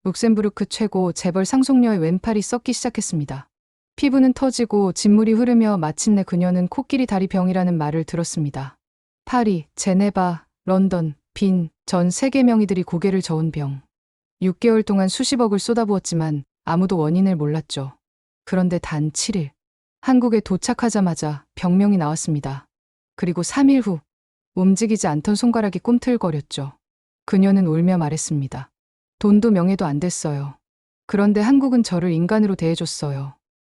룩셈부르크 최고 재벌 상속녀의 왼팔이 썩기 시작했습니다. 피부는 터지고 진물이 흐르며 마침내 그녀는 코끼리 다리 병이라는 말을 들었습니다. 파리, 제네바, 런던, 빈, 전 세계 명의들이 고개를 저은 병. 6개월 동안 수십억을 쏟아부었지만 아무도 원인을 몰랐죠. 그런데 단 7일. 한국에 도착하자마자 병명이 나왔습니다. 그리고 3일 후 움직이지 않던 손가락이 꿈틀거렸죠. 그녀는 울며 말했습니다. 돈도 명예도 안 됐어요. 그런데 한국은 저를 인간으로 대해줬어요.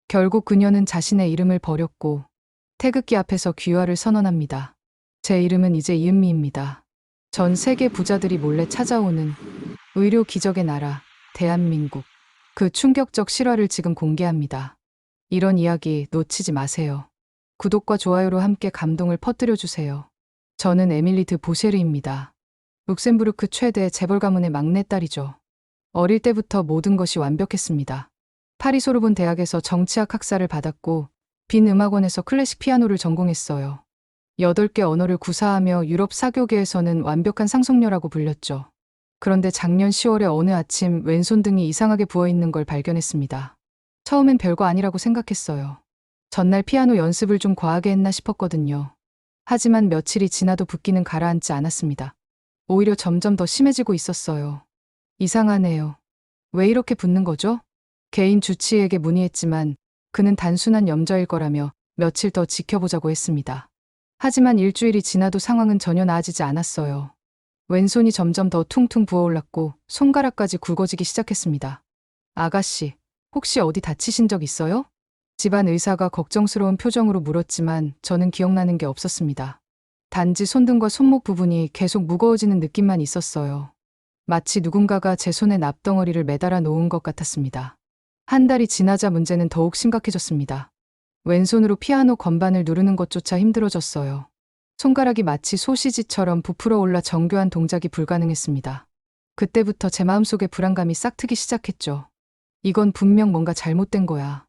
결국 그녀는 자신의 이름을 버렸고 태극기 앞에서 귀화를 선언합니다. 제 이름은 이제 이은미입니다. 전 세계 부자들이 몰래 찾아오는 의료 기적의 나라, 대한민국. 그 충격적 실화를 지금 공개합니다. 이런 이야기 놓치지 마세요. 구독과 좋아요로 함께 감동을 퍼뜨려주세요. 저는 에밀리 드 보셰르입니다. 룩셈부르크 최대 재벌 가문의 막내딸이죠. 어릴 때부터 모든 것이 완벽했습니다. 파리 소르본 대학에서 정치학 학사를 받았고 빈 음악원에서 클래식 피아노를 전공했어요. 8개 언어를 구사하며 유럽 사교계에서는 완벽한 상속녀라고 불렸죠. 그런데 작년 10월에 어느 아침 왼손 등이 이상하게 부어있는 걸 발견했습니다. 처음엔 별거 아니라고 생각했어요. 전날 피아노 연습을 좀 과하게 했나 싶었거든요. 하지만 며칠이 지나도 붓기는 가라앉지 않았습니다. 오히려 점점 더 심해지고 있었어요. 이상하네요. 왜 이렇게 붓는 거죠? 개인 주치의에게 문의했지만 그는 단순한 염좌일 거라며 며칠 더 지켜보자고 했습니다. 하지만 일주일이 지나도 상황은 전혀 나아지지 않았어요. 왼손이 점점 더 퉁퉁 부어올랐고 손가락까지 굵어지기 시작했습니다. 아가씨, 혹시 어디 다치신 적 있어요? 집안 의사가 걱정스러운 표정으로 물었지만 저는 기억나는 게 없었습니다. 단지 손등과 손목 부분이 계속 무거워지는 느낌만 있었어요. 마치 누군가가 제 손에 납덩어리를 매달아 놓은 것 같았습니다. 한 달이 지나자 문제는 더욱 심각해졌습니다. 왼손으로 피아노 건반을 누르는 것조차 힘들어졌어요. 손가락이 마치 소시지처럼 부풀어 올라 정교한 동작이 불가능했습니다. 그때부터 제 마음속에 불안감이 싹트기 시작했죠. 이건 분명 뭔가 잘못된 거야.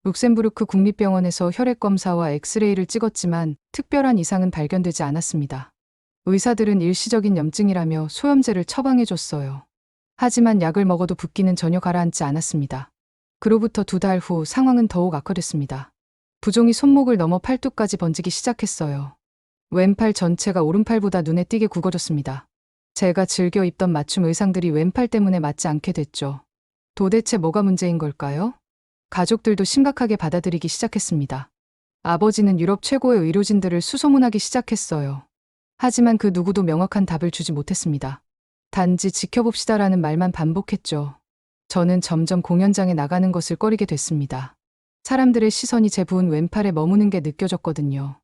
룩셈부르크 국립병원에서 혈액검사와 엑스레이를 찍었지만 특별한 이상은 발견되지 않았습니다. 의사들은 일시적인 염증이라며 소염제를 처방해줬어요. 하지만 약을 먹어도 붓기는 전혀 가라앉지 않았습니다. 그로부터 2달 후 상황은 더욱 악화됐습니다. 부종이 손목을 넘어 팔뚝까지 번지기 시작했어요. 왼팔 전체가 오른팔보다 눈에 띄게 굵어졌습니다. 제가 즐겨 입던 맞춤 의상들이 왼팔 때문에 맞지 않게 됐죠. 도대체 뭐가 문제인 걸까요? 가족들도 심각하게 받아들이기 시작했습니다. 아버지는 유럽 최고의 의료진들을 수소문하기 시작했어요. 하지만 그 누구도 명확한 답을 주지 못했습니다. 단지 지켜봅시다라는 말만 반복했죠. 저는 점점 공연장에 나가는 것을 꺼리게 됐습니다. 사람들의 시선이 제 부은 왼팔에 머무는 게 느껴졌거든요.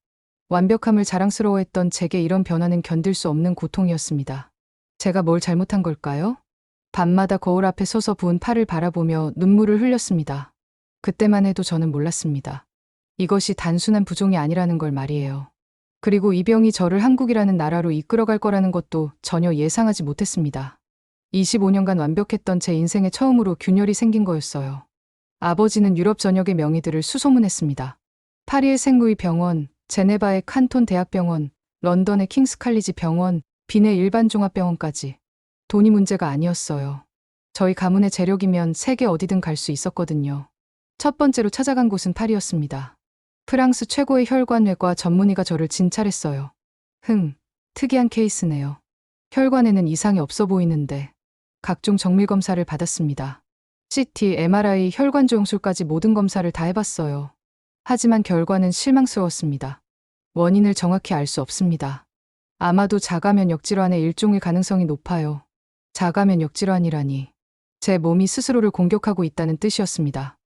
완벽함을 자랑스러워했던 제게 이런 변화는 견딜 수 없는 고통이었습니다. 제가 뭘 잘못한 걸까요? 밤마다 거울 앞에 서서 부은 팔을 바라보며 눈물을 흘렸습니다. 그때만 해도 저는 몰랐습니다. 이것이 단순한 부종이 아니라는 걸 말이에요. 그리고 이 병이 저를 한국이라는 나라로 이끌어갈 거라는 것도 전혀 예상하지 못했습니다. 25년간 완벽했던 제 인생에 처음으로 균열이 생긴 거였어요. 아버지는 유럽 전역의 명의들을 수소문했습니다. 파리의 생루이 병원, 제네바의 칸톤 대학병원, 런던의 킹스 칼리지 병원, 빈의 일반 종합병원까지. 돈이 문제가 아니었어요. 저희 가문의 재력이면 세계 어디든 갈 수 있었거든요. 첫 번째로 찾아간 곳은 파리였습니다. 프랑스 최고의 혈관외과 전문의가 저를 진찰했어요. 특이한 케이스네요. 혈관에는 이상이 없어 보이는데. 각종 정밀 검사를 받았습니다. CT, MRI, 혈관 조영술까지 모든 검사를 다 해봤어요. 하지만 결과는 실망스러웠습니다. 원인을 정확히 알 수 없습니다. 아마도 자가면역 질환의 일종일 가능성이 높아요. 자가면역 질환이라니. 제 몸이 스스로를 공격하고 있다는 뜻이었습니다.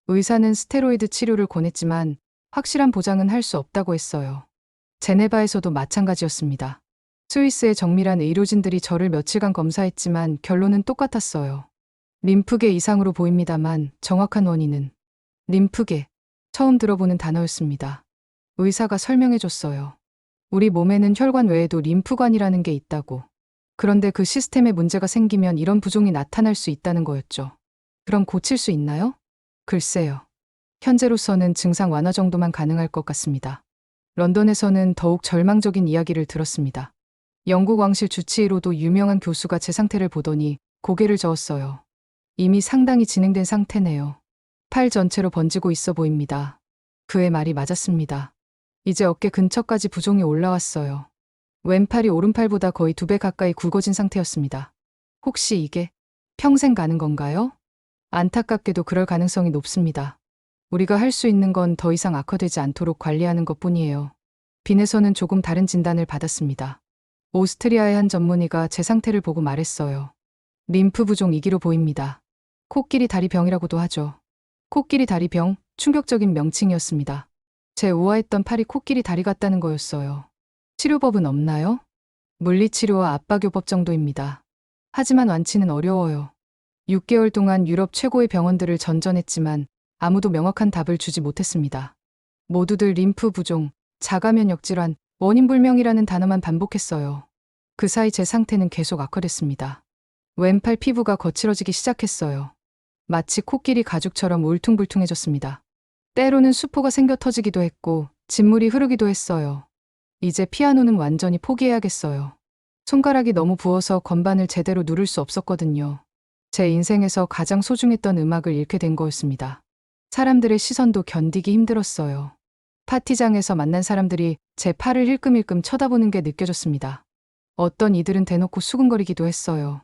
의사는 스테로이드 치료를 권했지만 확실한 보장은 할 수 없다고 했어요. 제네바에서도 마찬가지였습니다. 스위스의 정밀한 의료진들이 저를 며칠간 검사했지만 결론은 똑같았어요. 림프계 이상으로 보입니다만 정확한 원인은 림프계. 처음 들어보는 단어였습니다. 의사가 설명해줬어요. 우리 몸에는 혈관 외에도 림프관이라는 게 있다고. 그런데 그 시스템에 문제가 생기면 이런 부종이 나타날 수 있다는 거였죠. 그럼 고칠 수 있나요? 글쎄요. 현재로서는 증상 완화 정도만 가능할 것 같습니다. 런던에서는 더욱 절망적인 이야기를 들었습니다. 영국 왕실 주치의로도 유명한 교수가 제 상태를 보더니 고개를 저었어요. 이미 상당히 진행된 상태네요. 팔 전체로 번지고 있어 보입니다. 그의 말이 맞았습니다. 이제 어깨 근처까지 부종이 올라왔어요. 왼팔이 오른팔보다 거의 2배 가까이 굵어진 상태였습니다. 혹시 이게 평생 가는 건가요? 안타깝게도 그럴 가능성이 높습니다. 우리가 할 수 있는 건 더 이상 악화되지 않도록 관리하는 것뿐이에요. 빈에서는 조금 다른 진단을 받았습니다. 오스트리아의 한 전문의가 제 상태를 보고 말했어요. 림프 부종 2기로 보입니다. 코끼리 다리병이라고도 하죠. 코끼리 다리병, 충격적인 명칭이었습니다. 제 우아했던 팔이 코끼리 다리 같다는 거였어요. 치료법은 없나요? 물리치료와 압박요법 정도입니다. 하지만 완치는 어려워요. 6개월 동안 유럽 최고의 병원들을 전전했지만 아무도 명확한 답을 주지 못했습니다. 모두들 림프 부종, 자가면역 질환, 원인불명이라는 단어만 반복했어요. 그 사이 제 상태는 계속 악화됐습니다. 왼팔 피부가 거칠어지기 시작했어요. 마치 코끼리 가죽처럼 울퉁불퉁해졌습니다. 때로는 수포가 생겨 터지기도 했고 진물이 흐르기도 했어요. 이제 피아노는 완전히 포기해야겠어요. 손가락이 너무 부어서 건반을 제대로 누를 수 없었거든요. 제 인생에서 가장 소중했던 음악을 잃게 된 거였습니다. 사람들의 시선도 견디기 힘들었어요. 파티장에서 만난 사람들이 제 팔을 힐끔힐끔 쳐다보는 게 느껴졌습니다. 어떤 이들은 대놓고 수근거리기도 했어요.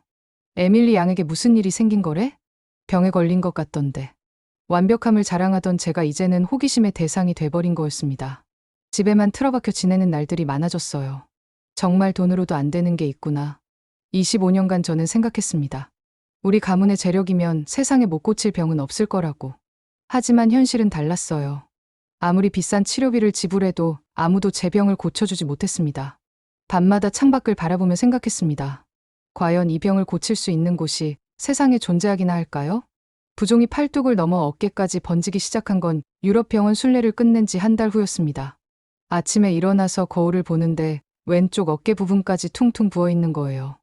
에밀리 양에게 무슨 일이 생긴 거래? 병에 걸린 것 같던데. 완벽함을 자랑하던 제가 이제는 호기심의 대상이 돼버린 거였습니다. 집에만 틀어박혀 지내는 날들이 많아졌어요. 정말 돈으로도 안 되는 게 있구나. 25년간 저는 생각했습니다. 우리 가문의 재력이면 세상에 못 고칠 병은 없을 거라고. 하지만 현실은 달랐어요. 아무리 비싼 치료비를 지불해도 아무도 제 병을 고쳐주지 못했습니다. 밤마다 창밖을 바라보며 생각했습니다. 과연 이 병을 고칠 수 있는 곳이 세상에 존재하기나 할까요? 부종이 팔뚝을 넘어 어깨까지 번지기 시작한 건 유럽 병원 순례를 끝낸 지 한 달 후였습니다. 아침에 일어나서 거울을 보는데 왼쪽 어깨 부분까지 퉁퉁 부어있는 거예요.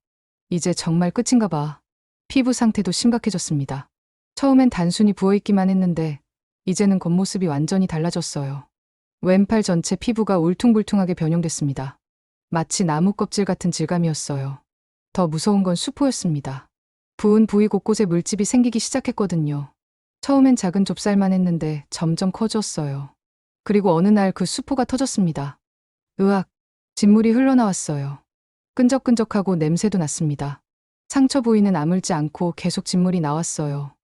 이제 정말 끝인가 봐. 피부 상태도 심각해졌습니다. 처음엔 단순히 부어있기만 했는데 이제는 겉모습이 완전히 달라졌어요. 왼팔 전체 피부가 울퉁불퉁하게 변형됐습니다. 마치 나무 껍질 같은 질감이었어요. 더 무서운 건 수포였습니다. 부은 부위 곳곳에 물집이 생기기 시작했거든요. 처음엔 작은 좁쌀만 했는데 점점 커졌어요. 그리고 어느 날 그 수포가 터졌습니다. 으악, 진물이 흘러나왔어요. 끈적끈적하고 냄새도 났습니다. 상처 부위는 아물지 않고 계속 진물이 나왔어요.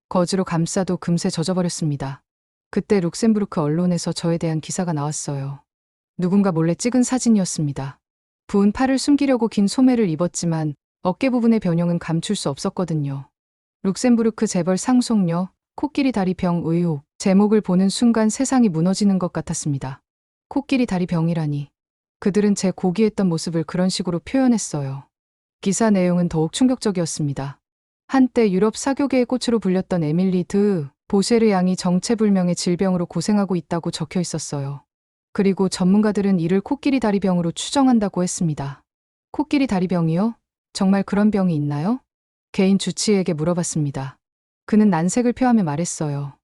거즈로 감싸도 금세 젖어버렸습니다. 그때 룩셈부르크 언론에서 저에 대한 기사가 나왔어요. 누군가 몰래 찍은 사진이었습니다. 부은 팔을 숨기려고 긴 소매를 입었지만 어깨 부분의 변형은 감출 수 없었거든요. 룩셈부르크 재벌 상속녀, 코끼리 다리병 의혹. 제목을 보는 순간 세상이 무너지는 것 같았습니다. 코끼리 다리병이라니. 그들은 제 고귀했던 모습을 그런 식으로 표현했어요. 기사 내용은 더욱 충격적이었습니다. 한때 유럽 사교계의 꽃으로 불렸던 에밀리 드 보쉐르 양이 정체불명의 질병으로 고생하고 있다고 적혀 있었어요. 그리고 전문가들은 이를 코끼리 다리병으로 추정한다고 했습니다. 코끼리 다리병이요? 정말 그런 병이 있나요? 개인 주치의에게 물어봤습니다. 그는 난색을 표하며 말했어요.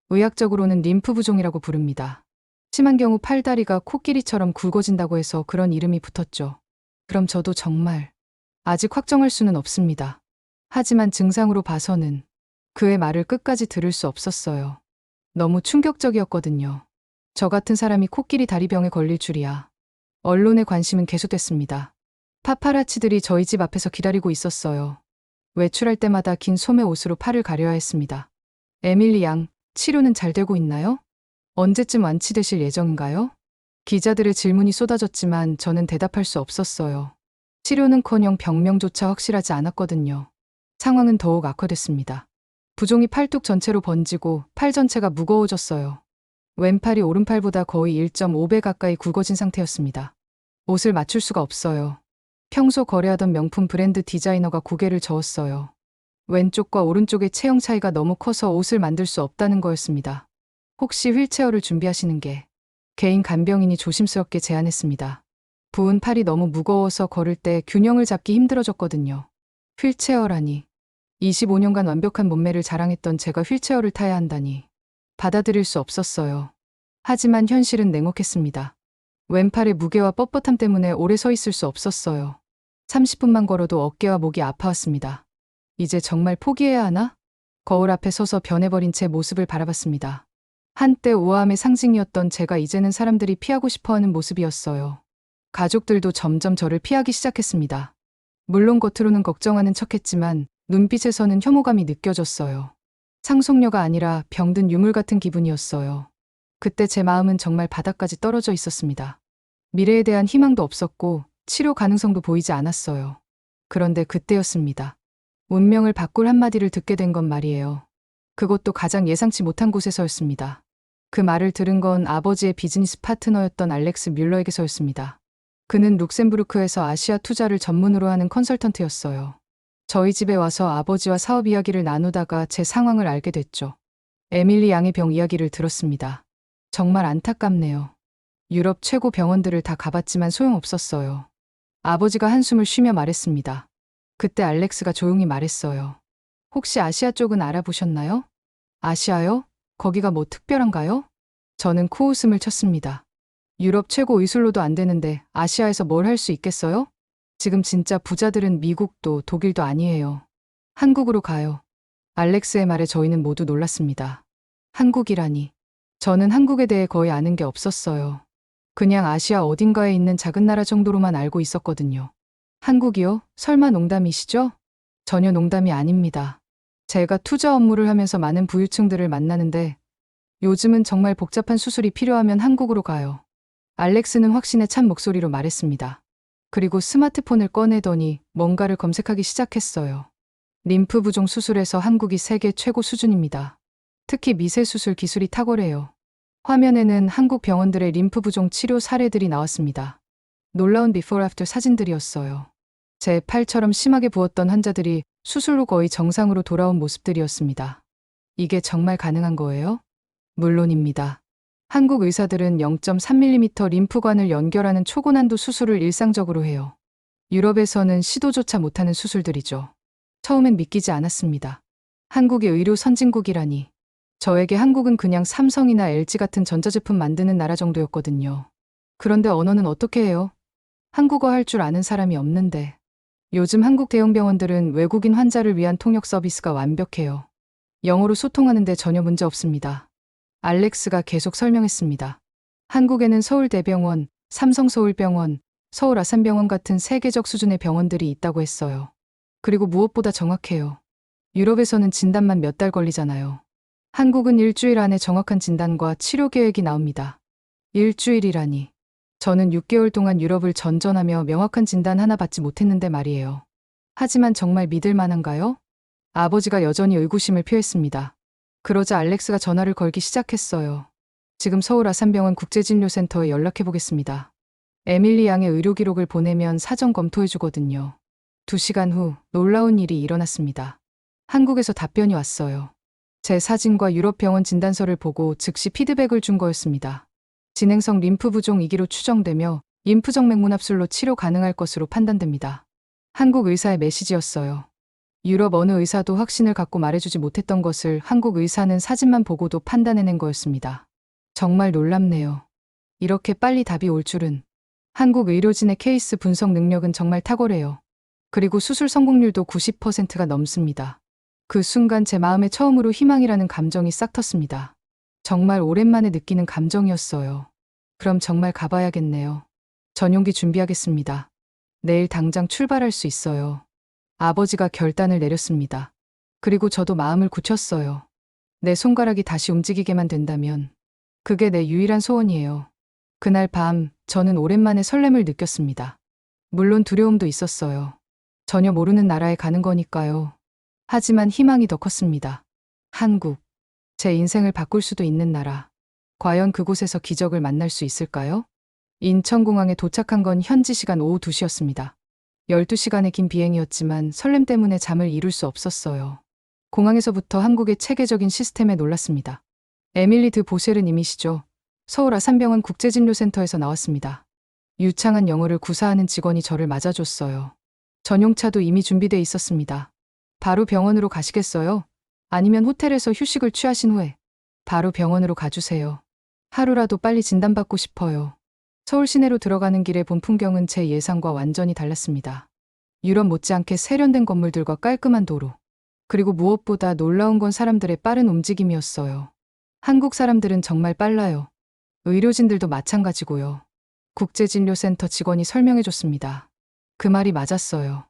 의학적으로는 림프 부종이라고 부릅니다. 심한 경우 팔다리가 코끼리처럼 굵어진다고 해서 그런 이름이 붙었죠. 그럼 저도 정말 아직 확정할 수는 없습니다. 하지만 증상으로 봐서는 그의 말을 끝까지 들을 수 없었어요. 너무 충격적이었거든요. 저 같은 사람이 코끼리 다리병에 걸릴 줄이야. 언론의 관심은 계속됐습니다. 파파라치들이 저희 집 앞에서 기다리고 있었어요. 외출할 때마다 긴 소매 옷으로 팔을 가려야 했습니다. 에밀리 양, 치료는 잘 되고 있나요? 언제쯤 완치되실 예정인가요? 기자들의 질문이 쏟아졌지만 저는 대답할 수 없었어요. 치료는커녕 병명조차 확실하지 않았거든요. 상황은 더욱 악화됐습니다. 부종이 팔뚝 전체로 번지고 팔 전체가 무거워졌어요. 왼팔이 오른팔보다 거의 1.5배 가까이 굵어진 상태였습니다. 옷을 맞출 수가 없어요. 평소 거래하던 명품 브랜드 디자이너가 고개를 저었어요. 왼쪽과 오른쪽의 체형 차이가 너무 커서 옷을 만들 수 없다는 거였습니다. 혹시 휠체어를 준비하시는 게? 개인 간병인이 조심스럽게 제안했습니다. 부은 팔이 너무 무거워서 걸을 때 균형을 잡기 힘들어졌거든요. 휠체어라니. 25년간 완벽한 몸매를 자랑했던 제가 휠체어를 타야 한다니. 받아들일 수 없었어요. 하지만 현실은 냉혹했습니다. 왼팔의 무게와 뻣뻣함 때문에 오래 서 있을 수 없었어요. 30분만 걸어도 어깨와 목이 아파왔습니다. 이제 정말 포기해야 하나? 거울 앞에 서서 변해버린 제 모습을 바라봤습니다. 한때 우아함의 상징이었던 제가 이제는 사람들이 피하고 싶어하는 모습이었어요. 가족들도 점점 저를 피하기 시작했습니다. 물론 겉으로는 걱정하는 척했지만 눈빛에서는 혐오감이 느껴졌어요. 상속녀가 아니라 병든 유물 같은 기분이었어요. 그때 제 마음은 정말 바닥까지 떨어져 있었습니다. 미래에 대한 희망도 없었고 치료 가능성도 보이지 않았어요. 그런데 그때였습니다. 운명을 바꿀 한마디를 듣게 된 건 말이에요. 그것도 가장 예상치 못한 곳에서였습니다. 그 말을 들은 건 아버지의 비즈니스 파트너였던 알렉스 뮬러에게서였습니다. 그는 룩셈부르크에서 아시아 투자를 전문으로 하는 컨설턴트였어요. 저희 집에 와서 아버지와 사업 이야기를 나누다가 제 상황을 알게 됐죠. 에밀리 양의 병 이야기를 들었습니다. 정말 안타깝네요. 유럽 최고 병원들을 다 가봤지만 소용없었어요. 아버지가 한숨을 쉬며 말했습니다. 그때 알렉스가 조용히 말했어요. 혹시 아시아 쪽은 알아보셨나요? 아시아요? 거기가 뭐 특별한가요? 저는 코웃음을 쳤습니다. 유럽 최고 의술로도 안 되는데 아시아에서 뭘 할 수 있겠어요? 지금 진짜 부자들은 미국도 독일도 아니에요. 한국으로 가요. 알렉스의 말에 저희는 모두 놀랐습니다. 한국이라니. 저는 한국에 대해 거의 아는 게 없었어요. 그냥 아시아 어딘가에 있는 작은 나라 정도로만 알고 있었거든요. 한국이요? 설마 농담이시죠? 전혀 농담이 아닙니다. 제가 투자 업무를 하면서 많은 부유층들을 만나는데 요즘은 정말 복잡한 수술이 필요하면 한국으로 가요. 알렉스는 확신에 찬 목소리로 말했습니다. 그리고 스마트폰을 꺼내더니 뭔가를 검색하기 시작했어요. 림프 부종 수술에서 한국이 세계 최고 수준입니다. 특히 미세수술 기술이 탁월해요. 화면에는 한국 병원들의 림프 부종 치료 사례들이 나왔습니다. 놀라운 비포 애프터 사진들이었어요. 제 팔처럼 심하게 부었던 환자들이 수술 후 거의 정상으로 돌아온 모습들이었습니다. 이게 정말 가능한 거예요? 물론입니다. 한국 의사들은 0.3mm 림프관을 연결하는 초고난도 수술을 일상적으로 해요. 유럽에서는 시도조차 못하는 수술들이죠. 처음엔 믿기지 않았습니다. 한국이 의료 선진국이라니. 저에게 한국은 그냥 삼성이나 LG 같은 전자제품 만드는 나라 정도였거든요. 그런데 언어는 어떻게 해요? 한국어 할 줄 아는 사람이 없는데. 요즘 한국 대형 병원들은 외국인 환자를 위한 통역 서비스가 완벽해요. 영어로 소통하는데 전혀 문제 없습니다. 알렉스가 계속 설명했습니다. 한국에는 서울대병원, 삼성서울병원, 서울아산병원 같은 세계적 수준의 병원들이 있다고 했어요. 그리고 무엇보다 정확해요. 유럽에서는 진단만 몇 달 걸리잖아요. 한국은 일주일 안에 정확한 진단과 치료 계획이 나옵니다. 일주일이라니. 저는 6개월 동안 유럽을 전전하며 명확한 진단 하나 받지 못했는데 말이에요. 하지만 정말 믿을 만한가요? 아버지가 여전히 의구심을 표했습니다. 그러자 알렉스가 전화를 걸기 시작했어요. 지금 서울 아산병원 국제진료센터에 연락해 보겠습니다. 에밀리 양의 의료 기록을 보내면 사전 검토해 주거든요. 2시간 후 놀라운 일이 일어났습니다. 한국에서 답변이 왔어요. 제 사진과 유럽 병원 진단서를 보고 즉시 피드백을 준 거였습니다. 진행성 림프 부종 2기로 추정되며 림프정 맥문합술로 치료 가능할 것으로 판단됩니다. 한국 의사의 메시지였어요. 유럽 어느 의사도 확신을 갖고 말해주지 못했던 것을 한국 의사는 사진만 보고도 판단해낸 거였습니다. 정말 놀랍네요. 이렇게 빨리 답이 올 줄은. 한국 의료진의 케이스 분석 능력은 정말 탁월해요. 그리고 수술 성공률도 90%가 넘습니다. 그 순간 제 마음에 처음으로 희망이라는 감정이 싹 텄습니다. 정말 오랜만에 느끼는 감정이었어요. 그럼 정말 가봐야겠네요. 전용기 준비하겠습니다. 내일 당장 출발할 수 있어요. 아버지가 결단을 내렸습니다. 그리고 저도 마음을 굳혔어요. 내 손가락이 다시 움직이게만 된다면 그게 내 유일한 소원이에요. 그날 밤 저는 오랜만에 설렘을 느꼈습니다. 물론 두려움도 있었어요. 전혀 모르는 나라에 가는 거니까요. 하지만 희망이 더 컸습니다. 한국. 제 인생을 바꿀 수도 있는 나라. 과연 그곳에서 기적을 만날 수 있을까요? 인천공항에 도착한 건 현지 시간 오후 2시였습니다. 12시간의 긴 비행이었지만 설렘 때문에 잠을 이룰 수 없었어요. 공항에서부터 한국의 체계적인 시스템에 놀랐습니다. 에밀리 드 보셰르님이시죠. 서울 아산병원 국제진료센터에서 나왔습니다. 유창한 영어를 구사하는 직원이 저를 맞아줬어요. 전용차도 이미 준비돼 있었습니다. 바로 병원으로 가시겠어요? 아니면 호텔에서 휴식을 취하신 후에 바로 병원으로 가주세요. 하루라도 빨리 진단받고 싶어요. 서울 시내로 들어가는 길의 본 풍경은 제 예상과 완전히 달랐습니다. 유럽 못지않게 세련된 건물들과 깔끔한 도로. 그리고 무엇보다 놀라운 건 사람들의 빠른 움직임이었어요. 한국 사람들은 정말 빨라요. 의료진들도 마찬가지고요. 국제진료센터 직원이 설명해줬습니다. 그 말이 맞았어요.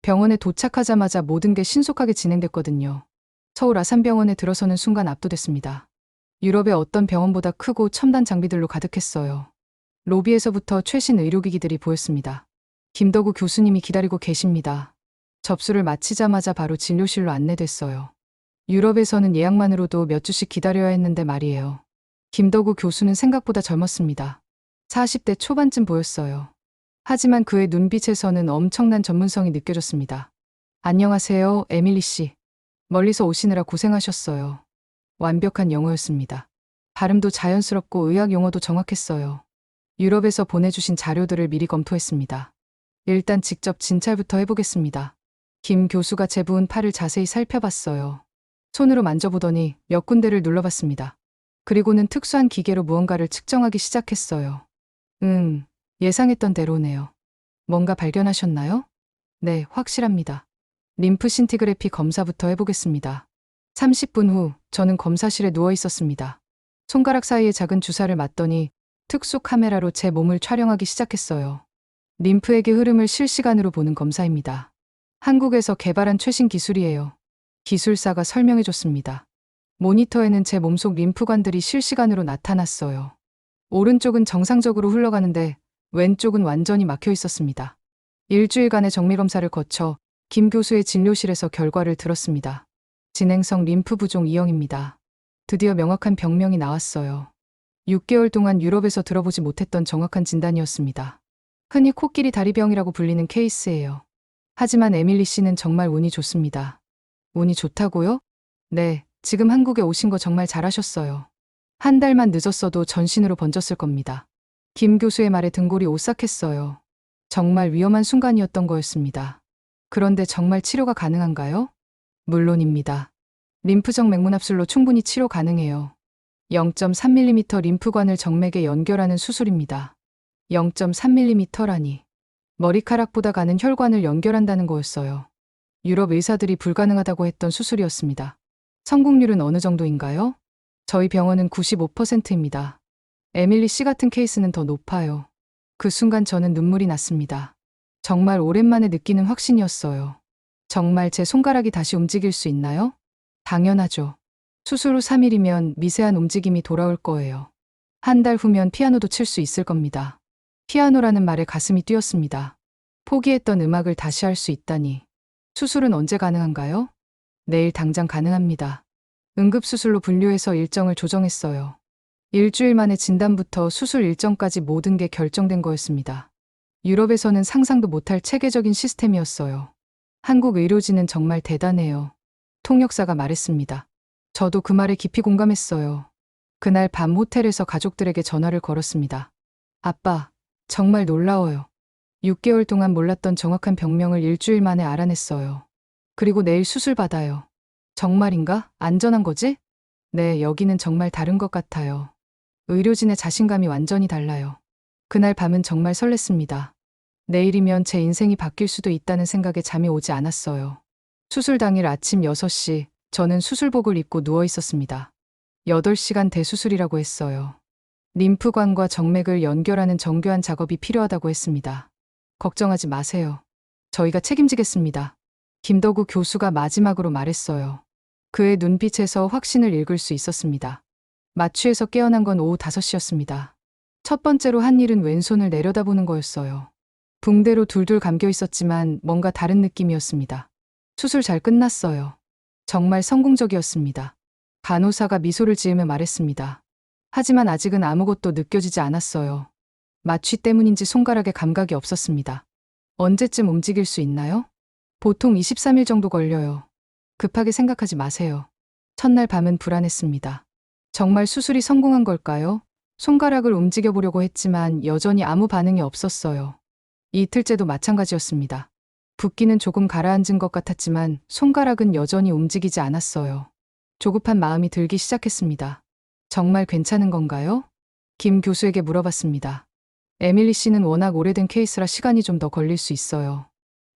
병원에 도착하자마자 모든 게 신속하게 진행됐거든요. 서울 아산병원에 들어서는 순간 압도됐습니다. 유럽의 어떤 병원보다 크고 첨단 장비들로 가득했어요. 로비에서부터 최신 의료기기들이 보였습니다. 김덕우 교수님이 기다리고 계십니다. 접수를 마치자마자 바로 진료실로 안내됐어요. 유럽에서는 예약만으로도 몇 주씩 기다려야 했는데 말이에요. 김덕우 교수는 생각보다 젊었습니다. 40대 초반쯤 보였어요. 하지만 그의 눈빛에서는 엄청난 전문성이 느껴졌습니다. 안녕하세요, 에밀리 씨. 멀리서 오시느라 고생하셨어요. 완벽한 영어였습니다. 발음도 자연스럽고 의학 용어도 정확했어요. 유럽에서 보내주신 자료들을 미리 검토했습니다. 일단 직접 진찰부터 해보겠습니다. 김 교수가 제 부은 팔을 자세히 살펴봤어요. 손으로 만져보더니 몇 군데를 눌러봤습니다. 그리고는 특수한 기계로 무언가를 측정하기 시작했어요. 예상했던 대로네요. 뭔가 발견하셨나요? 네, 확실합니다. 림프 신티그래피 검사부터 해보겠습니다. 30분 후 저는 검사실에 누워 있었습니다. 손가락 사이에 작은 주사를 맞더니 특수 카메라로 제 몸을 촬영하기 시작했어요. 림프액의 흐름을 실시간으로 보는 검사입니다. 한국에서 개발한 최신 기술이에요. 기술사가 설명해줬습니다. 모니터에는 제 몸속 림프관들이 실시간으로 나타났어요. 오른쪽은 정상적으로 흘러가는데 왼쪽은 완전히 막혀 있었습니다. 일주일간의 정밀검사를 거쳐 김 교수의 진료실에서 결과를 들었습니다. 진행성 림프 부종 E형입니다. 드디어 명확한 병명이 나왔어요. 6개월 동안 유럽에서 들어보지 못했던 정확한 진단이었습니다. 흔히 코끼리 다리병이라고 불리는 케이스예요. 하지만 에밀리 씨는 정말 운이 좋습니다. 운이 좋다고요? 네, 지금 한국에 오신 거 정말 잘하셨어요. 한 달만 늦었어도 전신으로 번졌을 겁니다. 김 교수의 말에 등골이 오싹했어요. 정말 위험한 순간이었던 거였습니다. 그런데 정말 치료가 가능한가요? 물론입니다. 림프정 맥문합술로 충분히 치료 가능해요. 0.3mm 림프관을 정맥에 연결하는 수술입니다. 0.3mm라니. 머리카락보다 가는 혈관을 연결한다는 거였어요. 유럽 의사들이 불가능하다고 했던 수술이었습니다. 성공률은 어느 정도인가요? 저희 병원은 95%입니다. 에밀리 씨 같은 케이스는 더 높아요. 그 순간 저는 눈물이 났습니다. 정말 오랜만에 느끼는 확신이었어요. 정말 제 손가락이 다시 움직일 수 있나요? 당연하죠. 수술 후 3일이면 미세한 움직임이 돌아올 거예요. 한 달 후면 피아노도 칠 수 있을 겁니다. 피아노라는 말에 가슴이 뛰었습니다. 포기했던 음악을 다시 할 수 있다니. 수술은 언제 가능한가요? 내일 당장 가능합니다. 응급수술로 분류해서 일정을 조정했어요. 일주일 만에 진단부터 수술 일정까지 모든 게 결정된 거였습니다. 유럽에서는 상상도 못할 체계적인 시스템이었어요. 한국 의료진은 정말 대단해요. 통역사가 말했습니다. 저도 그 말에 깊이 공감했어요. 그날 밤 호텔에서 가족들에게 전화를 걸었습니다. 아빠, 정말 놀라워요. 6개월 동안 몰랐던 정확한 병명을 일주일 만에 알아냈어요. 그리고 내일 수술 받아요. 정말인가? 안전한 거지? 네, 여기는 정말 다른 것 같아요. 의료진의 자신감이 완전히 달라요. 그날 밤은 정말 설렜습니다. 내일이면 제 인생이 바뀔 수도 있다는 생각에 잠이 오지 않았어요. 수술 당일 아침 6시, 저는 수술복을 입고 누워 있었습니다. 8시간 대수술이라고 했어요. 림프관과 정맥을 연결하는 정교한 작업이 필요하다고 했습니다. 걱정하지 마세요. 저희가 책임지겠습니다. 김덕우 교수가 마지막으로 말했어요. 그의 눈빛에서 확신을 읽을 수 있었습니다. 마취에서 깨어난 건 오후 5시였습니다. 첫 번째로 한 일은 왼손을 내려다보는 거였어요. 붕대로 둘둘 감겨 있었지만 뭔가 다른 느낌이었습니다. 수술 잘 끝났어요. 정말 성공적이었습니다. 간호사가 미소를 지으며 말했습니다. 하지만 아직은 아무것도 느껴지지 않았어요. 마취 때문인지 손가락에 감각이 없었습니다. 언제쯤 움직일 수 있나요? 보통 23일 정도 걸려요. 급하게 생각하지 마세요. 첫날 밤은 불안했습니다. 정말 수술이 성공한 걸까요? 손가락을 움직여보려고 했지만 여전히 아무 반응이 없었어요. 이틀째도 마찬가지였습니다. 붓기는 조금 가라앉은 것 같았지만 손가락은 여전히 움직이지 않았어요. 조급한 마음이 들기 시작했습니다. 정말 괜찮은 건가요? 김 교수에게 물어봤습니다. 에밀리 씨는 워낙 오래된 케이스라 시간이 좀 더 걸릴 수 있어요.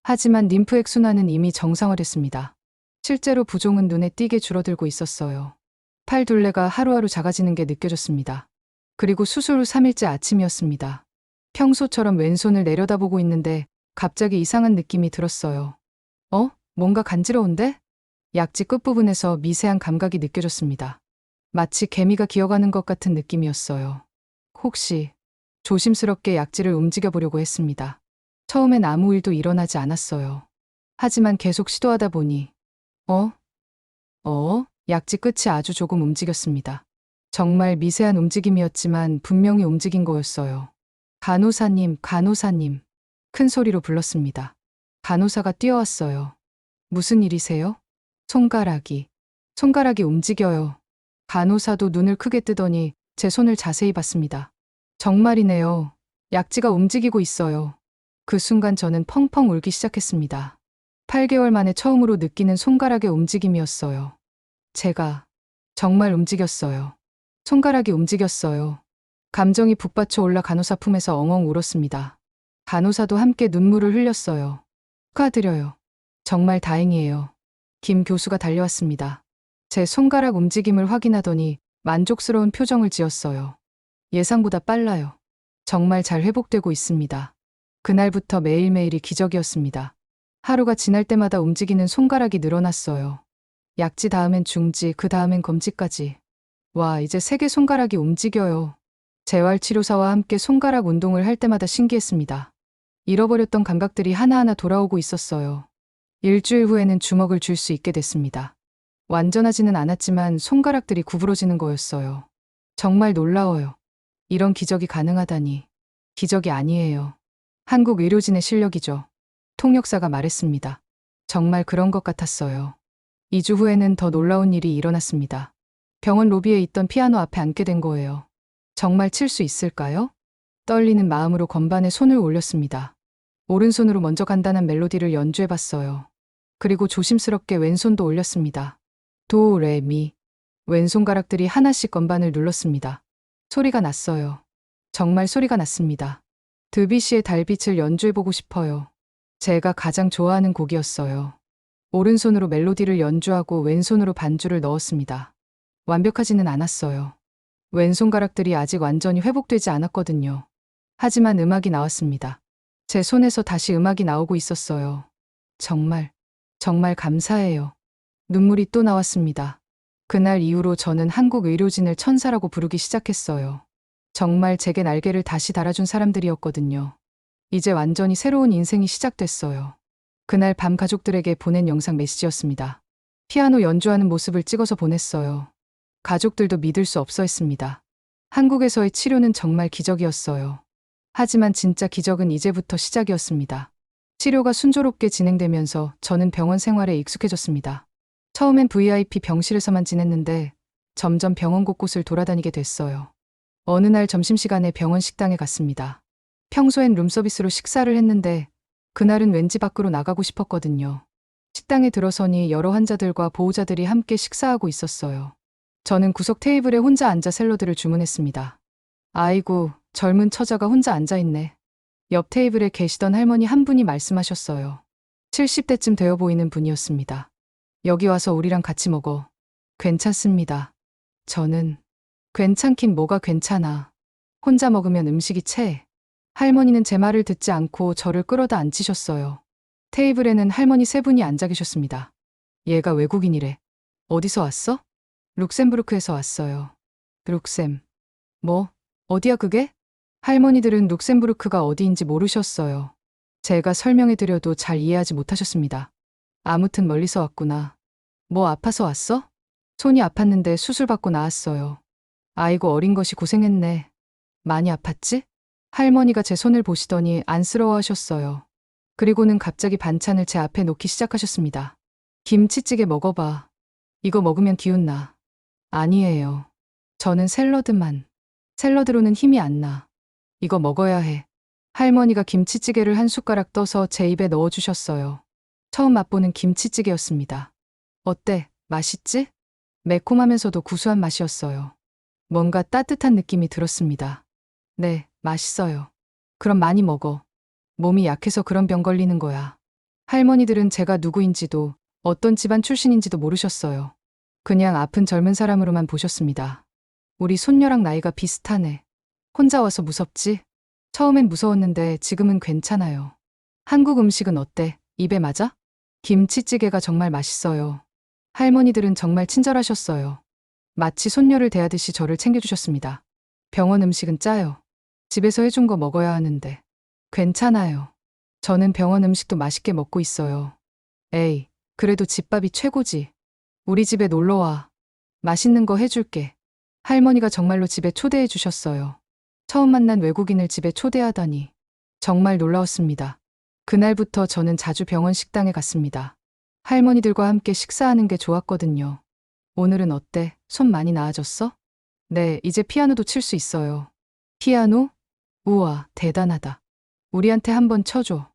하지만 림프액 순환은 이미 정상화됐습니다. 실제로 부종은 눈에 띄게 줄어들고 있었어요. 팔 둘레가 하루하루 작아지는 게 느껴졌습니다. 그리고 수술 후 3일째 아침이었습니다. 평소처럼 왼손을 내려다보고 있는데 갑자기 이상한 느낌이 들었어요. 뭔가 간지러운데? 약지 끝부분에서 미세한 감각이 느껴졌습니다. 마치 개미가 기어가는 것 같은 느낌이었어요. 혹시 조심스럽게 약지를 움직여 보려고 했습니다. 처음엔 아무 일도 일어나지 않았어요. 하지만 계속 시도하다 보니 약지 끝이 아주 조금 움직였습니다. 정말 미세한 움직임이었지만 분명히 움직인 거였어요. 간호사님, 간호사님. 큰 소리로 불렀습니다. 간호사가 뛰어왔어요. 무슨 일이세요? 손가락이 움직여요. 간호사도 눈을 크게 뜨더니 제 손을 자세히 봤습니다. 정말이네요. 약지가 움직이고 있어요. 그 순간 저는 펑펑 울기 시작했습니다. 8개월 만에 처음으로 느끼는 손가락의 움직임이었어요. 제가 정말 움직였어요. 손가락이 움직였어요. 감정이 북받쳐 올라 간호사 품에서 엉엉 울었습니다. 간호사도 함께 눈물을 흘렸어요. 축하드려요. 정말 다행이에요. 김 교수가 달려왔습니다. 제 손가락 움직임을 확인하더니 만족스러운 표정을 지었어요. 예상보다 빨라요. 정말 잘 회복되고 있습니다. 그날부터 매일매일이 기적이었습니다. 하루가 지날 때마다 움직이는 손가락이 늘어났어요. 약지 다음엔 중지, 그 다음엔 검지까지. 와, 이제 3개 손가락이 움직여요. 재활치료사와 함께 손가락 운동을 할 때마다 신기했습니다. 잃어버렸던 감각들이 하나하나 돌아오고 있었어요. 일주일 후에는 주먹을 쥘 수 있게 됐습니다. 완전하지는 않았지만 손가락들이 구부러지는 거였어요. 정말 놀라워요. 이런 기적이 가능하다니. 기적이 아니에요. 한국 의료진의 실력이죠. 통역사가 말했습니다. 정말 그런 것 같았어요. 2주 후에는 더 놀라운 일이 일어났습니다. 병원 로비에 있던 피아노 앞에 앉게 된 거예요. 정말 칠 수 있을까요? 떨리는 마음으로 건반에 손을 올렸습니다. 오른손으로 먼저 간단한 멜로디를 연주해봤어요. 그리고 조심스럽게 왼손도 올렸습니다. 도, 레, 미. 왼손가락들이 하나씩 건반을 눌렀습니다. 소리가 났어요. 정말 소리가 났습니다. 드뷔시의 달빛을 연주해보고 싶어요. 제가 가장 좋아하는 곡이었어요. 오른손으로 멜로디를 연주하고 왼손으로 반주를 넣었습니다. 완벽하지는 않았어요. 왼손가락들이 아직 완전히 회복되지 않았거든요. 하지만 음악이 나왔습니다. 제 손에서 다시 음악이 나오고 있었어요. 정말 감사해요. 눈물이 또 나왔습니다. 그날 이후로 저는 한국 의료진을 천사라고 부르기 시작했어요. 정말 제게 날개를 다시 달아준 사람들이었거든요. 이제 완전히 새로운 인생이 시작됐어요. 그날 밤 가족들에게 보낸 영상 메시지였습니다. 피아노 연주하는 모습을 찍어서 보냈어요. 가족들도 믿을 수 없어 했습니다. 한국에서의 치료는 정말 기적이었어요. 하지만 진짜 기적은 이제부터 시작이었습니다. 치료가 순조롭게 진행되면서 저는 병원 생활에 익숙해졌습니다. 처음엔 VIP 병실에서만 지냈는데 점점 병원 곳곳을 돌아다니게 됐어요. 어느 날 점심시간에 병원 식당에 갔습니다. 평소엔 룸서비스로 식사를 했는데 그날은 왠지 밖으로 나가고 싶었거든요. 식당에 들어서니 여러 환자들과 보호자들이 함께 식사하고 있었어요. 저는 구석 테이블에 혼자 앉아 샐러드를 주문했습니다. 아이고, 젊은 처자가 혼자 앉아있네. 옆 테이블에 계시던 할머니 한 분이 말씀하셨어요. 70대쯤 되어 보이는 분이었습니다. 여기 와서 우리랑 같이 먹어. 괜찮습니다. 저는 괜찮긴 뭐가 괜찮아. 혼자 먹으면 음식이 채. 할머니는 제 말을 듣지 않고 저를 끌어다 앉히셨어요. 테이블에는 할머니 3분이 앉아 계셨습니다. 얘가 외국인이래. 어디서 왔어? 룩셈부르크에서 왔어요. 룩셈. 뭐? 어디야 그게? 할머니들은 룩셈부르크가 어디인지 모르셨어요. 제가 설명해드려도 잘 이해하지 못하셨습니다. 아무튼 멀리서 왔구나. 뭐 아파서 왔어? 손이 아팠는데 수술받고 나왔어요. 아이고 어린 것이 고생했네. 많이 아팠지? 할머니가 제 손을 보시더니 안쓰러워하셨어요. 그리고는 갑자기 반찬을 제 앞에 놓기 시작하셨습니다. 김치찌개 먹어봐. 이거 먹으면 기운나. 아니에요. 저는 샐러드만. 샐러드로는 힘이 안 나. 이거 먹어야 해. 할머니가 김치찌개를 한 숟가락 떠서 제 입에 넣어주셨어요. 처음 맛보는 김치찌개였습니다. 어때? 맛있지? 매콤하면서도 구수한 맛이었어요. 뭔가 따뜻한 느낌이 들었습니다. 네, 맛있어요. 그럼 많이 먹어. 몸이 약해서 그런 병 걸리는 거야. 할머니들은 제가 누구인지도 어떤 집안 출신인지도 모르셨어요. 그냥 아픈 젊은 사람으로만 보셨습니다. 우리 손녀랑 나이가 비슷하네. 혼자 와서 무섭지? 처음엔 무서웠는데 지금은 괜찮아요. 한국 음식은 어때? 입에 맞아? 김치찌개가 정말 맛있어요. 할머니들은 정말 친절하셨어요. 마치 손녀를 대하듯이 저를 챙겨주셨습니다. 병원 음식은 짜요. 집에서 해준 거 먹어야 하는데. 괜찮아요. 저는 병원 음식도 맛있게 먹고 있어요. 에이, 그래도 집밥이 최고지. 우리 집에 놀러와. 맛있는 거 해줄게. 할머니가 정말로 집에 초대해 주셨어요. 처음 만난 외국인을 집에 초대하다니. 정말 놀라웠습니다. 그날부터 저는 자주 병원 식당에 갔습니다. 할머니들과 함께 식사하는 게 좋았거든요. 오늘은 어때? 손 많이 나아졌어? 네, 이제 피아노도 칠 수 있어요. 피아노? 우와, 대단하다. 우리한테 한번 쳐줘.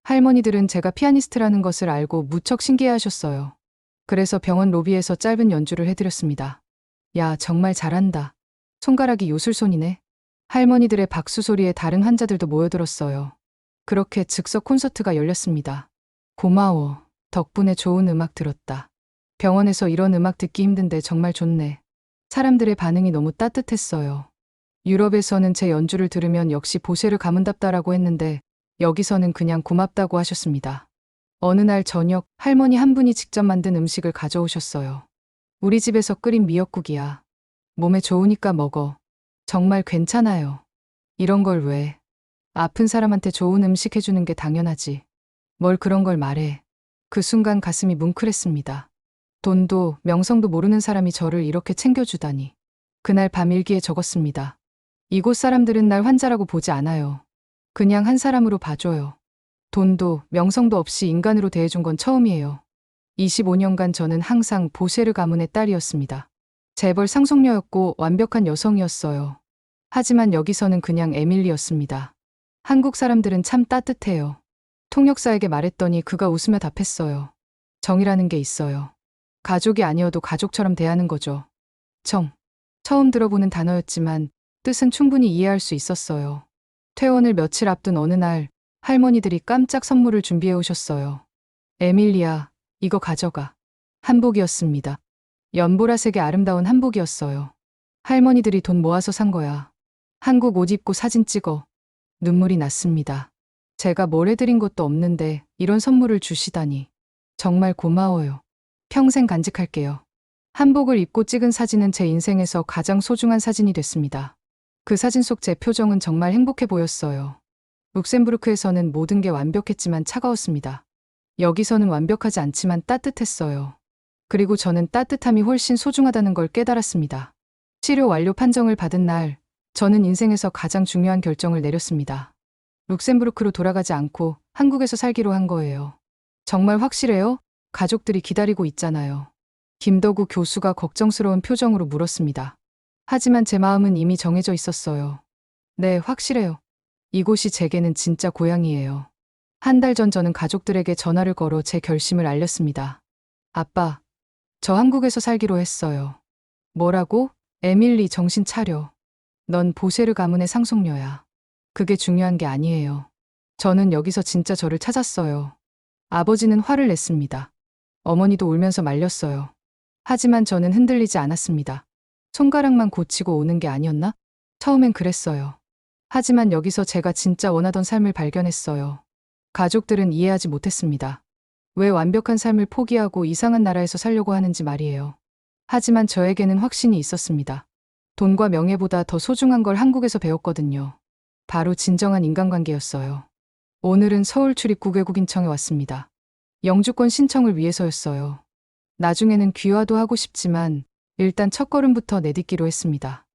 할머니들은 제가 피아니스트라는 것을 알고 무척 신기해하셨어요. 그래서 병원 로비에서 짧은 연주를 해드렸습니다. 야, 정말 잘한다. 손가락이 요술손이네. 할머니들의 박수 소리에 다른 환자들도 모여들었어요. 그렇게 즉석 콘서트가 열렸습니다. 고마워. 덕분에 좋은 음악 들었다. 병원에서 이런 음악 듣기 힘든데 정말 좋네. 사람들의 반응이 너무 따뜻했어요. 유럽에서는 제 연주를 들으면 역시 보쉐르 가문답다라고 했는데 여기서는 그냥 고맙다고 하셨습니다. 어느 날 저녁 할머니 한 분이 직접 만든 음식을 가져오셨어요. 우리 집에서 끓인 미역국이야. 몸에 좋으니까 먹어. 정말 괜찮아요. 이런 걸 왜? 아픈 사람한테 좋은 음식 해주는 게 당연하지. 뭘 그런 걸 말해. 그 순간 가슴이 뭉클했습니다. 돈도 명성도 모르는 사람이 저를 이렇게 챙겨주다니. 그날 밤 일기에 적었습니다. 이곳 사람들은 날 환자라고 보지 않아요. 그냥 한 사람으로 봐줘요. 돈도 명성도 없이 인간으로 대해준 건 처음이에요. 25년간 저는 항상 보쉐르 가문의 딸이었습니다. 재벌 상속녀였고 완벽한 여성이었어요. 하지만 여기서는 그냥 에밀리였습니다. 한국 사람들은 참 따뜻해요. 통역사에게 말했더니 그가 웃으며 답했어요. 정이라는 게 있어요. 가족이 아니어도 가족처럼 대하는 거죠. 정. 처음 들어보는 단어였지만 뜻은 충분히 이해할 수 있었어요. 퇴원을 며칠 앞둔 어느 날 할머니들이 깜짝 선물을 준비해 오셨어요. 에밀리아, 이거 가져가. 한복이었습니다. 연보라색의 아름다운 한복이었어요. 할머니들이 돈 모아서 산 거야. 한국 옷 입고 사진 찍어. 눈물이 났습니다. 제가 뭘 해드린 것도 없는데 이런 선물을 주시다니. 정말 고마워요. 평생 간직할게요. 한복을 입고 찍은 사진은 제 인생에서 가장 소중한 사진이 됐습니다. 그 사진 속 제 표정은 정말 행복해 보였어요. 룩셈부르크에서는 모든 게 완벽했지만 차가웠습니다. 여기서는 완벽하지 않지만 따뜻했어요. 그리고 저는 따뜻함이 훨씬 소중하다는 걸 깨달았습니다. 치료 완료 판정을 받은 날, 저는 인생에서 가장 중요한 결정을 내렸습니다. 룩셈부르크로 돌아가지 않고 한국에서 살기로 한 거예요. 정말 확실해요? 가족들이 기다리고 있잖아요. 김덕우 교수가 걱정스러운 표정으로 물었습니다. 하지만 제 마음은 이미 정해져 있었어요. 네, 확실해요. 이곳이 제게는 진짜 고향이에요. 한 달 전 저는 가족들에게 전화를 걸어 제 결심을 알렸습니다. 아빠, 저 한국에서 살기로 했어요. 뭐라고? 에밀리, 정신 차려. 넌 보쉐르 가문의 상속녀야. 그게 중요한 게 아니에요. 저는 여기서 진짜 저를 찾았어요. 아버지는 화를 냈습니다. 어머니도 울면서 말렸어요. 하지만 저는 흔들리지 않았습니다. 손가락만 고치고 오는 게 아니었나? 처음엔 그랬어요. 하지만 여기서 제가 진짜 원하던 삶을 발견했어요. 가족들은 이해하지 못했습니다. 왜 완벽한 삶을 포기하고 이상한 나라에서 살려고 하는지 말이에요. 하지만 저에게는 확신이 있었습니다. 돈과 명예보다 더 소중한 걸 한국에서 배웠거든요. 바로 진정한 인간관계였어요. 오늘은 서울 출입국 외국인청에 왔습니다. 영주권 신청을 위해서였어요. 나중에는 귀화도 하고 싶지만 일단 첫걸음부터 내딛기로 했습니다.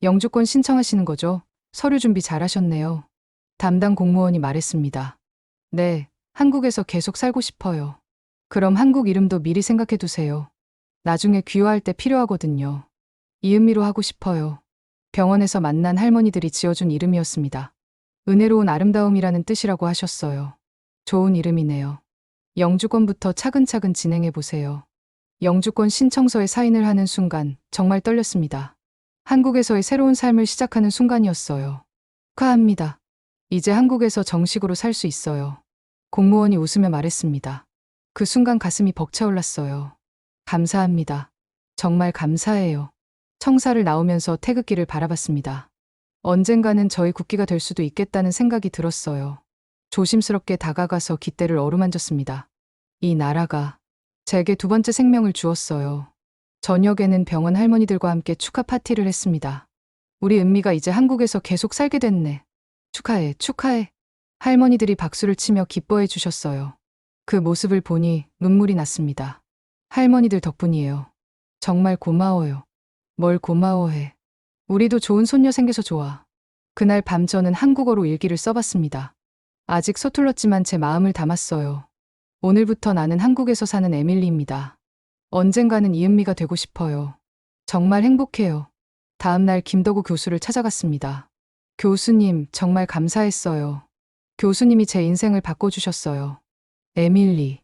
영주권 신청하시는 거죠? 서류 준비 잘하셨네요. 담당 공무원이 말했습니다. 네, 한국에서 계속 살고 싶어요. 그럼 한국 이름도 미리 생각해 두세요. 나중에 귀화할 때 필요하거든요. 이은미로 하고 싶어요. 병원에서 만난 할머니들이 지어준 이름이었습니다. 은혜로운 아름다움이라는 뜻이라고 하셨어요. 좋은 이름이네요. 영주권부터 차근차근 진행해 보세요. 영주권 신청서에 사인을 하는 순간 정말 떨렸습니다. 한국에서의 새로운 삶을 시작하는 순간이었어요. 축하합니다. 이제 한국에서 정식으로 살 수 있어요. 공무원이 웃으며 말했습니다. 그 순간 가슴이 벅차올랐어요. 감사합니다. 정말 감사해요. 청사를 나오면서 태극기를 바라봤습니다. 언젠가는 저희 국기가 될 수도 있겠다는 생각이 들었어요. 조심스럽게 다가가서 깃대를 어루만졌습니다. 이 나라가 제게 두 번째 생명을 주었어요. 저녁에는 병원 할머니들과 함께 축하 파티를 했습니다. 우리 은미가 이제 한국에서 계속 살게 됐네. 축하해, 축하해. 할머니들이 박수를 치며 기뻐해 주셨어요. 그 모습을 보니 눈물이 났습니다. 할머니들 덕분이에요. 정말 고마워요. 뭘 고마워해. 우리도 좋은 손녀 생겨서 좋아. 그날 밤 저는 한국어로 일기를 써봤습니다. 아직 서툴렀지만 제 마음을 담았어요. 오늘부터 나는 한국에서 사는 에밀리입니다. 언젠가는 이은미가 되고 싶어요. 정말 행복해요. 다음 날 김덕우 교수를 찾아갔습니다. 교수님, 정말 감사했어요. 교수님이 제 인생을 바꿔주셨어요. 에밀리.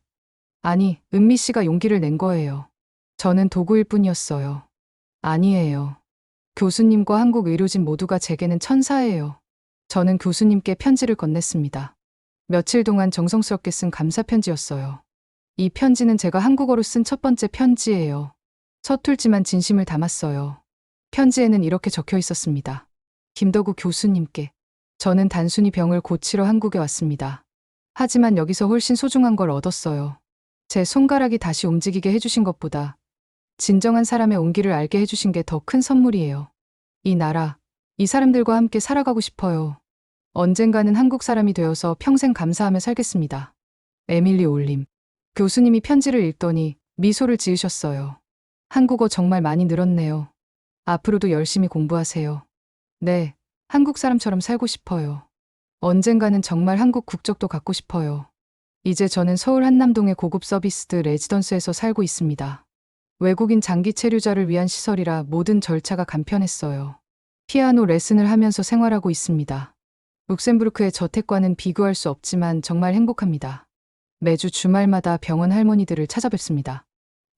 아니, 은미 씨가 용기를 낸 거예요. 저는 도구일 뿐이었어요. 아니에요. 교수님과 한국 의료진 모두가 제게는 천사예요. 저는 교수님께 편지를 건넸습니다. 며칠 동안 정성스럽게 쓴 감사 편지였어요. 이 편지는 제가 한국어로 쓴 첫 번째 편지예요. 서툴지만 진심을 담았어요. 편지에는 이렇게 적혀 있었습니다. 김덕우 교수님께. 저는 단순히 병을 고치러 한국에 왔습니다. 하지만 여기서 훨씬 소중한 걸 얻었어요. 제 손가락이 다시 움직이게 해주신 것보다 진정한 사람의 온기를 알게 해주신 게 더 큰 선물이에요. 이 나라, 이 사람들과 함께 살아가고 싶어요. 언젠가는 한국 사람이 되어서 평생 감사하며 살겠습니다. 에밀리 올림. 교수님이 편지를 읽더니 미소를 지으셨어요. 한국어 정말 많이 늘었네요. 앞으로도 열심히 공부하세요. 네, 한국 사람처럼 살고 싶어요. 언젠가는 정말 한국 국적도 갖고 싶어요. 이제 저는 서울 한남동의 고급 서비스드 레지던스에서 살고 있습니다. 외국인 장기 체류자를 위한 시설이라 모든 절차가 간편했어요. 피아노 레슨을 하면서 생활하고 있습니다. 룩셈부르크의 저택과는 비교할 수 없지만 정말 행복합니다. 매주 주말마다 병원 할머니들을 찾아뵙습니다.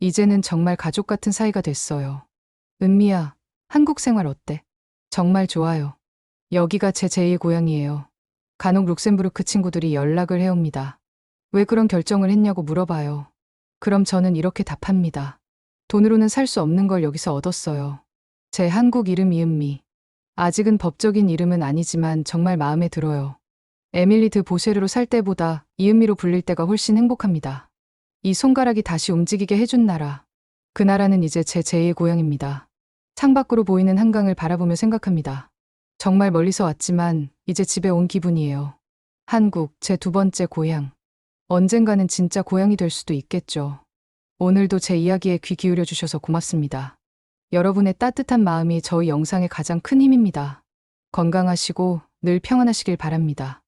이제는 정말 가족 같은 사이가 됐어요. 은미야, 한국 생활 어때? 정말 좋아요. 여기가 제 제2의 고향이에요. 간혹 룩셈부르크 친구들이 연락을 해옵니다. 왜 그런 결정을 했냐고 물어봐요. 그럼 저는 이렇게 답합니다. 돈으로는 살 수 없는 걸 여기서 얻었어요. 제 한국 이름 이은미. 아직은 법적인 이름은 아니지만 정말 마음에 들어요. 에밀리 드 보쉐르로 살 때보다 이은미로 불릴 때가 훨씬 행복합니다. 이 손가락이 다시 움직이게 해준 나라. 그 나라는 이제 제 제2의 고향입니다. 창밖으로 보이는 한강을 바라보며 생각합니다. 정말 멀리서 왔지만 이제 집에 온 기분이에요. 한국, 제 두 번째 고향. 언젠가는 진짜 고향이 될 수도 있겠죠. 오늘도 제 이야기에 귀 기울여 주셔서 고맙습니다. 여러분의 따뜻한 마음이 저희 영상의 가장 큰 힘입니다. 건강하시고 늘 평안하시길 바랍니다.